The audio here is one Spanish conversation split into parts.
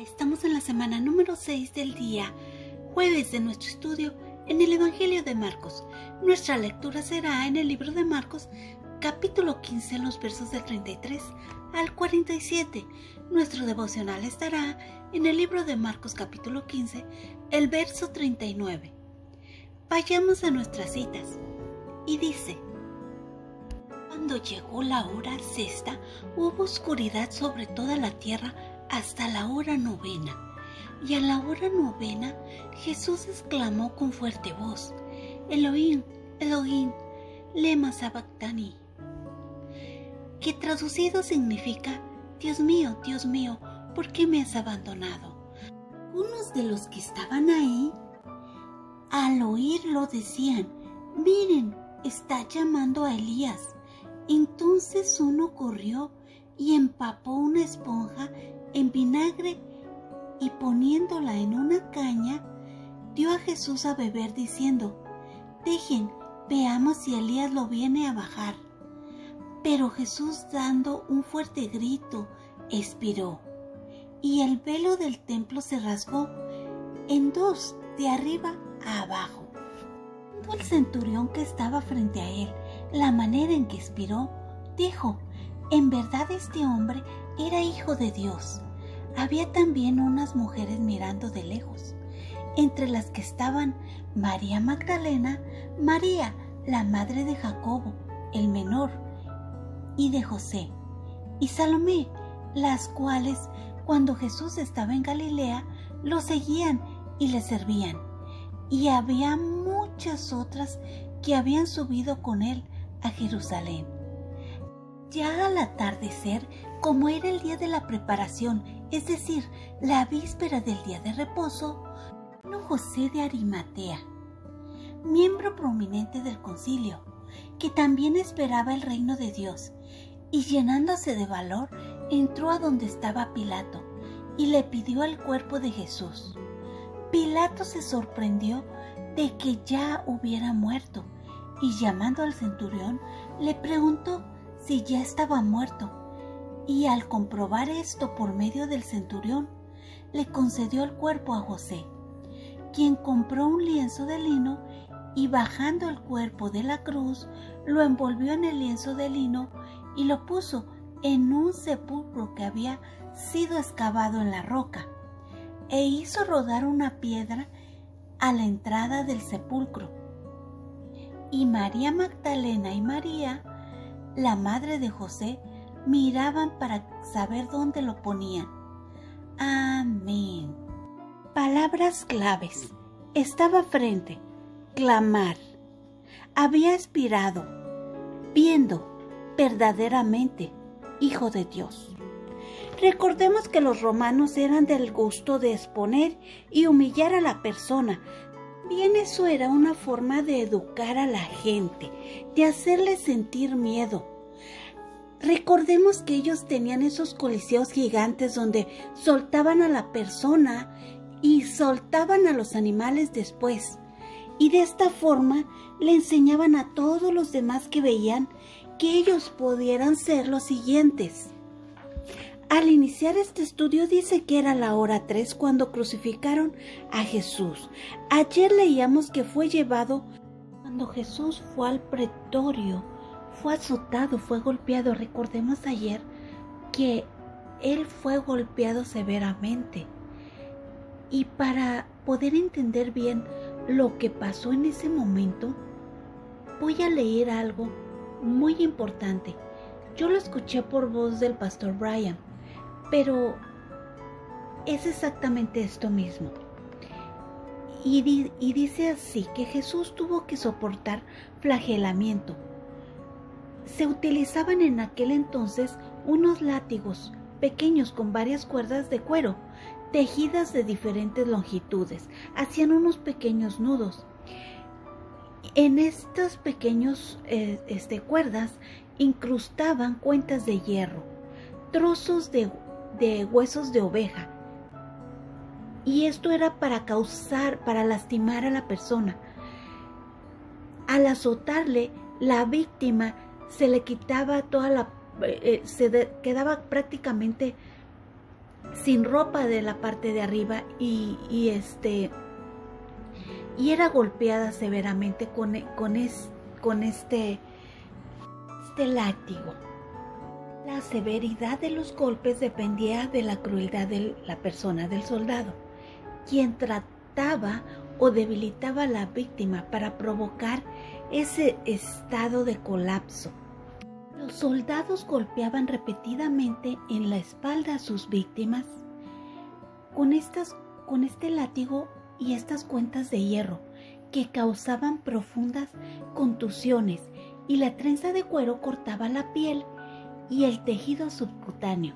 Estamos en la semana número 6 del día jueves de nuestro estudio en el Evangelio de Marcos. Nuestra lectura será en el libro de Marcos, capítulo 15, los versos del 33 al 47. Nuestro devocional estará en el libro de Marcos, capítulo 15, el verso 39. Vayamos a nuestras citas. Y dice: cuando llegó la hora sexta, hubo oscuridad sobre toda la tierra hasta la hora novena. Y a la hora novena, Jesús exclamó con fuerte voz: Elohim, Elohim, lema sabactani, que traducido significa: Dios mío, ¿por qué me has abandonado? Unos de los que estaban ahí, al oírlo, decían: miren, está llamando a Elías. Entonces uno corrió y empapó una esponja en vinagre y poniéndola en una caña, dio a Jesús a beber diciendo: dejen, veamos si Elías lo viene a bajar. Pero Jesús, dando un fuerte grito, expiró, y el velo del templo se rasgó en dos, de arriba a abajo. Viendo el centurión que estaba frente a él la manera en que expiró, dijo: en verdad este hombre era hijo de Dios. Había también unas mujeres mirando de lejos, entre las que estaban María Magdalena, María, la madre de Jacobo, el menor, y de José, y Salomé, las cuales, cuando Jesús estaba en Galilea, lo seguían y le servían. Y había muchas otras que habían subido con él a Jerusalén. Ya al atardecer, como era el día de la preparación, es decir, la víspera del día de reposo, vino José de Arimatea, miembro prominente del concilio, que también esperaba el reino de Dios, y llenándose de valor, entró a donde estaba Pilato, y le pidió el cuerpo de Jesús. Pilato se sorprendió de que ya hubiera muerto, y llamando al centurión, le preguntó si ya estaba muerto, y al comprobar esto por medio del centurión, le concedió el cuerpo a José, quien compró un lienzo de lino y, bajando el cuerpo de la cruz, lo envolvió en el lienzo de lino y lo puso en un sepulcro que había sido excavado en la roca, e hizo rodar una piedra a la entrada del sepulcro. Y María Magdalena y María, la madre de José, miraban para saber dónde lo ponían. Amén. Palabras claves. Estaba frente, clamar. Había expirado, viendo, verdaderamente, Hijo de Dios. Recordemos que los romanos eran del gusto de exponer y humillar a la persona. Bien, eso era una forma de educar a la gente, de hacerle sentir miedo. Recordemos que ellos tenían esos coliseos gigantes donde soltaban a la persona y soltaban a los animales después. Y de esta forma le enseñaban a todos los demás que veían que ellos pudieran ser los siguientes. Al iniciar este estudio dice que era la hora 3 cuando crucificaron a Jesús. Ayer leíamos que fue llevado cuando Jesús fue al pretorio, fue azotado, fue golpeado. Recordemos ayer que él fue golpeado severamente. Y para poder entender bien lo que pasó en ese momento, voy a leer algo muy importante. Yo lo escuché por voz del pastor Brian, pero es exactamente esto mismo. Y dice así, que Jesús tuvo que soportar flagelamiento. Se utilizaban en aquel entonces unos látigos pequeños con varias cuerdas de cuero, tejidas de diferentes longitudes. Hacían unos pequeños nudos. En estos pequeños cuerdas incrustaban cuentas de hierro, trozos de huesos de oveja, y esto era para lastimar a la persona. Al azotarle, la víctima se le quitaba quedaba prácticamente sin ropa de la parte de arriba y era golpeada severamente con este látigo. La severidad de los golpes dependía de la crueldad de la persona, del soldado, quien trataba o debilitaba a la víctima para provocar ese estado de colapso. Los soldados golpeaban repetidamente en la espalda a sus víctimas con este látigo y estas cuentas de hierro que causaban profundas contusiones, y la trenza de cuero cortaba la piel y el tejido subcutáneo.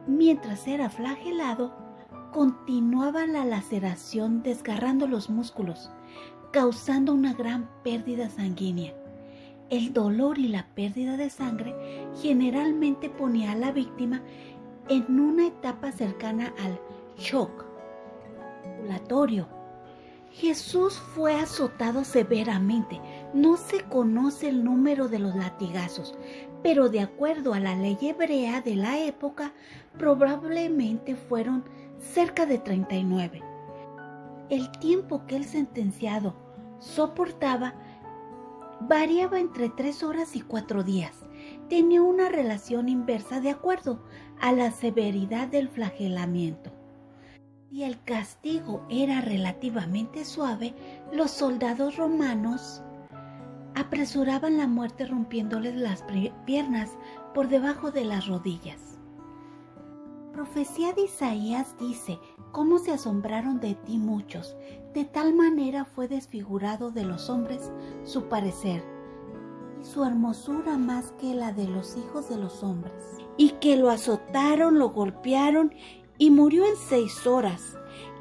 Mientras era flagelado, continuaba la laceración desgarrando los músculos, causando una gran pérdida sanguínea. El dolor y la pérdida de sangre generalmente ponía a la víctima en una etapa cercana al shock ambulatorio. Jesús fue azotado severamente. No se conoce el número de los latigazos, pero de acuerdo a la ley hebrea de la época, probablemente fueron cerca de 39. El tiempo que el sentenciado soportaba variaba entre 3 horas y 4 días. Tenía una relación inversa de acuerdo a la severidad del flagelamiento. Si el castigo era relativamente suave, los soldados romanos apresuraban la muerte rompiéndoles las piernas por debajo de las rodillas. La profecía de Isaías dice: «Cómo se asombraron de ti muchos, de tal manera fue desfigurado de los hombres su parecer, y su hermosura más que la de los hijos de los hombres. Y que lo azotaron, lo golpearon, y murió en 6 horas,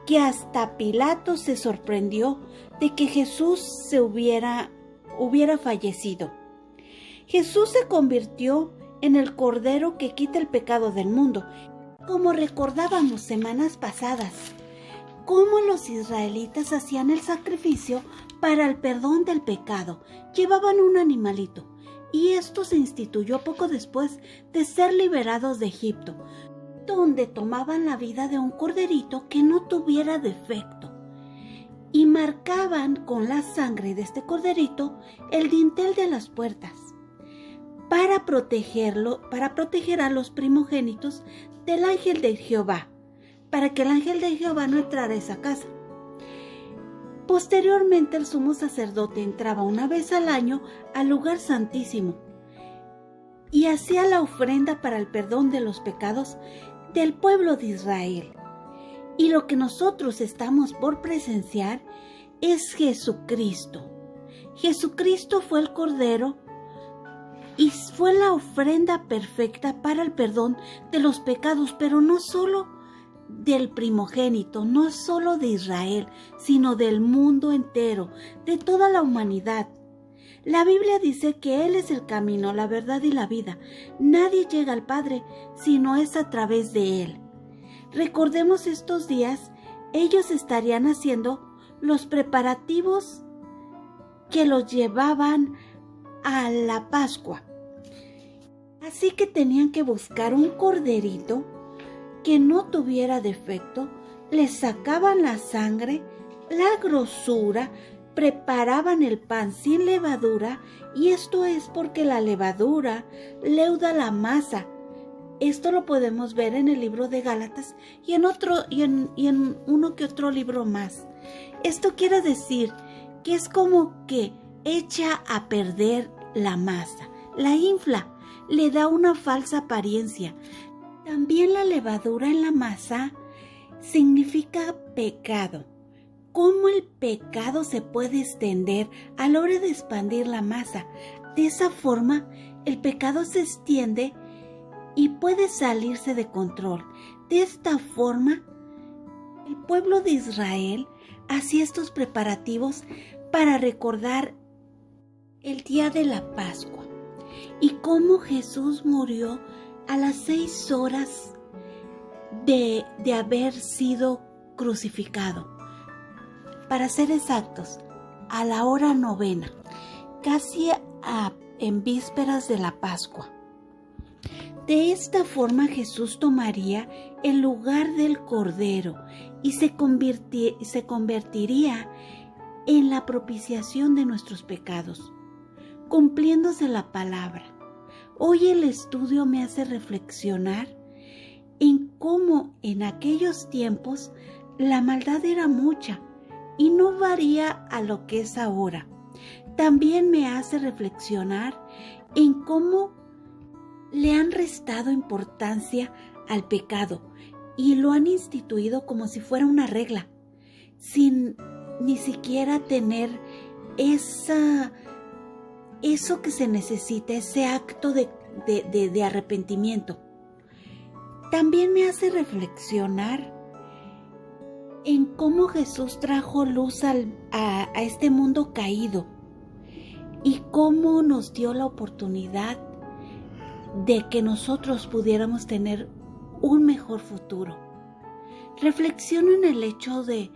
que hasta Pilato se sorprendió de que Jesús se hubiera fallecido». Jesús se convirtió en el Cordero que quita el pecado del mundo. Como recordábamos semanas pasadas, cómo los israelitas hacían el sacrificio para el perdón del pecado. Llevaban un animalito, y esto se instituyó poco después de ser liberados de Egipto, donde tomaban la vida de un corderito que no tuviera defecto, y marcaban con la sangre de este corderito el dintel de las puertas, para proteger a los primogénitos del ángel de Jehová, para que el ángel de Jehová no entrara a esa casa. Posteriormente, el sumo sacerdote entraba una vez al año al lugar santísimo y hacía la ofrenda para el perdón de los pecados del pueblo de Israel. Y lo que nosotros estamos por presenciar es Jesucristo. Jesucristo fue el Cordero y fue la ofrenda perfecta para el perdón de los pecados, pero no solo del primogénito, no solo de Israel, sino del mundo entero, de toda la humanidad. La Biblia dice que Él es el camino, la verdad y la vida. Nadie llega al Padre si no es a través de Él. Recordemos estos días, ellos estarían haciendo los preparativos que los llevaban a la Pascua. Así que tenían que buscar un corderito que no tuviera defecto, le sacaban la sangre, la grosura, preparaban el pan sin levadura, y esto es porque la levadura leuda la masa. Esto lo podemos ver en el libro de Gálatas y en uno que otro libro más. Esto quiere decir que es como que echa a perder la masa, la infla, le da una falsa apariencia. También la levadura en la masa significa pecado. ¿Cómo el pecado se puede extender a la hora de expandir la masa? De esa forma, el pecado se extiende y puede salirse de control. De esta forma, el pueblo de Israel hacía estos preparativos para recordar el día de la Pascua y cómo Jesús murió a las 6 horas de haber sido crucificado. Para ser exactos, a la hora 9, casi en vísperas de la Pascua. De esta forma Jesús tomaría el lugar del Cordero y se convertiría en la propiciación de nuestros pecados, cumpliéndose la palabra. Hoy el estudio me hace reflexionar en cómo en aquellos tiempos la maldad era mucha y no varía a lo que es ahora. También me hace reflexionar en cómo le han restado importancia al pecado y lo han instituido como si fuera una regla, sin ni siquiera tener eso que se necesita, ese acto de arrepentimiento. También me hace reflexionar en cómo Jesús trajo luz a este mundo caído y cómo nos dio la oportunidad de que nosotros pudiéramos tener un mejor futuro. Reflexiono en el hecho de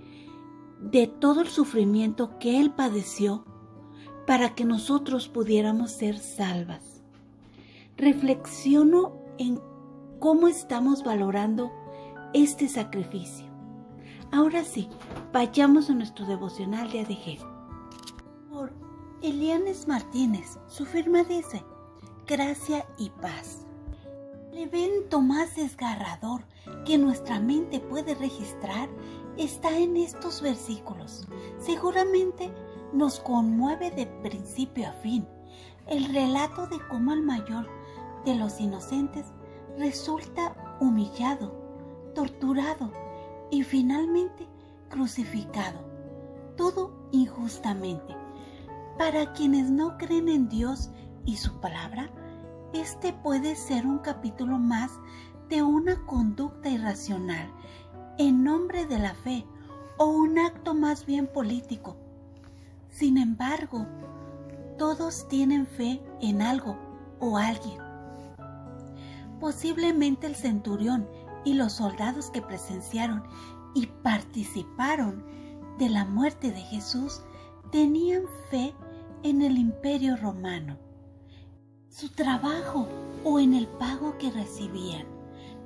todo el sufrimiento que Él padeció para que nosotros pudiéramos ser salvas. Reflexiono en cómo estamos valorando este sacrificio. Ahora sí, vayamos a nuestro devocional de ADG. Por Elianes Martínez, su firma dice: gracia y paz. El evento más desgarrador que nuestra mente puede registrar está en estos versículos. Seguramente nos conmueve de principio a fin el relato de cómo el mayor de los inocentes resulta humillado, torturado y finalmente crucificado, todo injustamente. Para quienes no creen en Dios y su palabra, este puede ser un capítulo más de una conducta irracional en nombre de la fe o un acto más bien político. Sin embargo, todos tienen fe en algo o alguien. Posiblemente el centurión y los soldados que presenciaron y participaron de la muerte de Jesús tenían fe en el Imperio Romano, su trabajo o en el pago que recibían,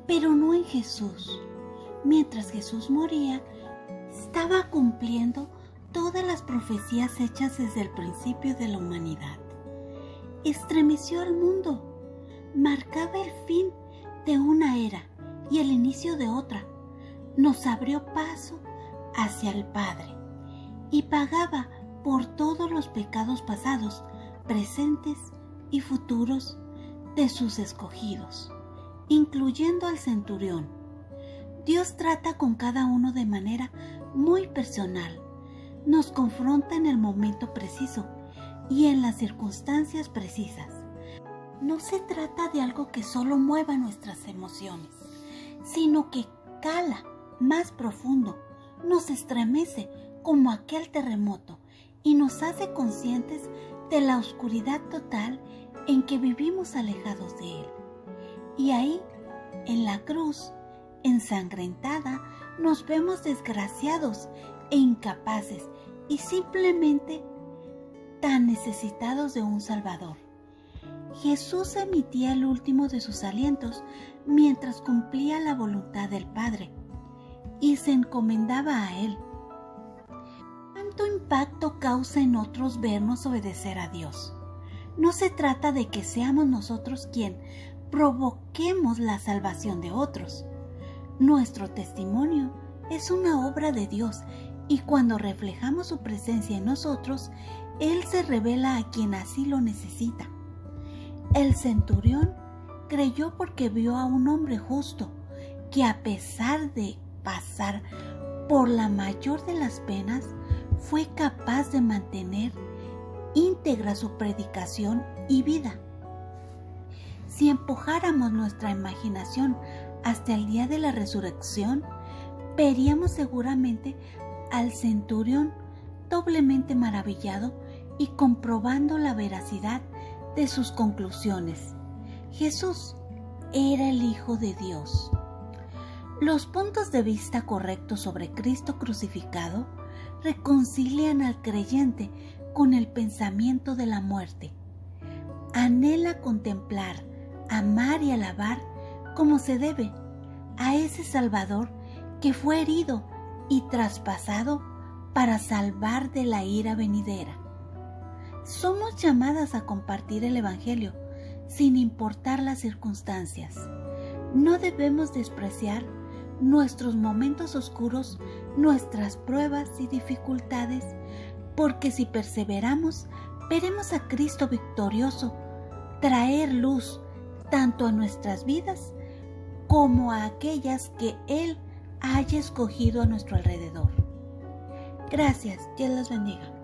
pero no en Jesús. Mientras Jesús moría, estaba cumpliendo todas las profecías hechas desde el principio de la humanidad. Estremeció al mundo, marcaba el fin de una era y el inicio de otra. Nos abrió paso hacia el Padre y pagaba por todos los pecados pasados, presentes y futuros de sus escogidos, incluyendo al centurión. Dios trata con cada uno de manera muy personal, nos confronta en el momento preciso y en las circunstancias precisas. No se trata de algo que solo mueva nuestras emociones, sino que cala más profundo, nos estremece como aquel terremoto y nos hace conscientes de la oscuridad total en que vivimos alejados de Él. Y ahí, en la cruz, ensangrentada, nos vemos desgraciados e incapaces y simplemente tan necesitados de un Salvador. Jesús emitía el último de sus alientos mientras cumplía la voluntad del Padre y se encomendaba a Él. ¿Cuánto impacto causa en otros vernos obedecer a Dios? No se trata de que seamos nosotros quien provoquemos la salvación de otros. Nuestro testimonio es una obra de Dios y cuando reflejamos su presencia en nosotros, Él se revela a quien así lo necesita. El centurión creyó porque vio a un hombre justo que, a pesar de pasar por la mayor de las penas, fue capaz de mantener íntegra su predicación y vida. Si empujáramos nuestra imaginación hasta el día de la resurrección, veríamos seguramente al centurión doblemente maravillado y comprobando la veracidad de sus conclusiones. Jesús era el Hijo de Dios. Los puntos de vista correctos sobre Cristo crucificado reconcilian al creyente con el pensamiento de la muerte. Anhela contemplar amar y alabar como se debe a ese Salvador que fue herido y traspasado para salvar de la ira venidera. Somos llamadas a compartir el Evangelio sin importar las circunstancias. No debemos despreciar nuestros momentos oscuros, nuestras pruebas y dificultades, porque si perseveramos, veremos a Cristo victorioso traer luz tanto a nuestras vidas como a aquellas que Él haya escogido a nuestro alrededor. Gracias, Dios los bendiga.